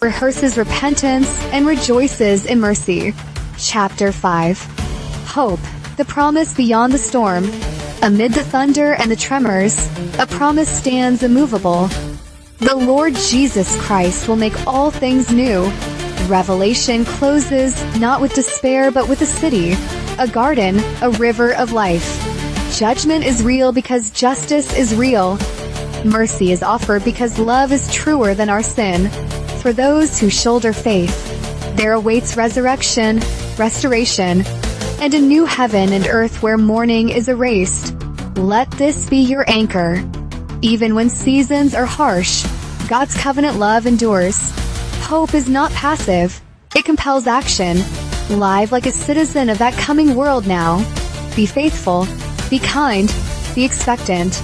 rehearses repentance, and rejoices in mercy. Chapter 5. Hope, the promise beyond the storm. Amid the thunder and the tremors, a promise stands immovable. The Lord Jesus Christ will make all things new. Revelation closes not with despair but with a city, a garden, a river of life. Judgment is real because justice is real. Mercy is offered because love is truer than our sin. For those who shoulder faith, there awaits resurrection, restoration, and a new heaven and earth where mourning is erased. Let this be your anchor. Even when seasons are harsh, God's covenant love endures. Hope is not passive. It compels action. Live like a citizen of that coming world now. Be faithful. Be kind. Be expectant.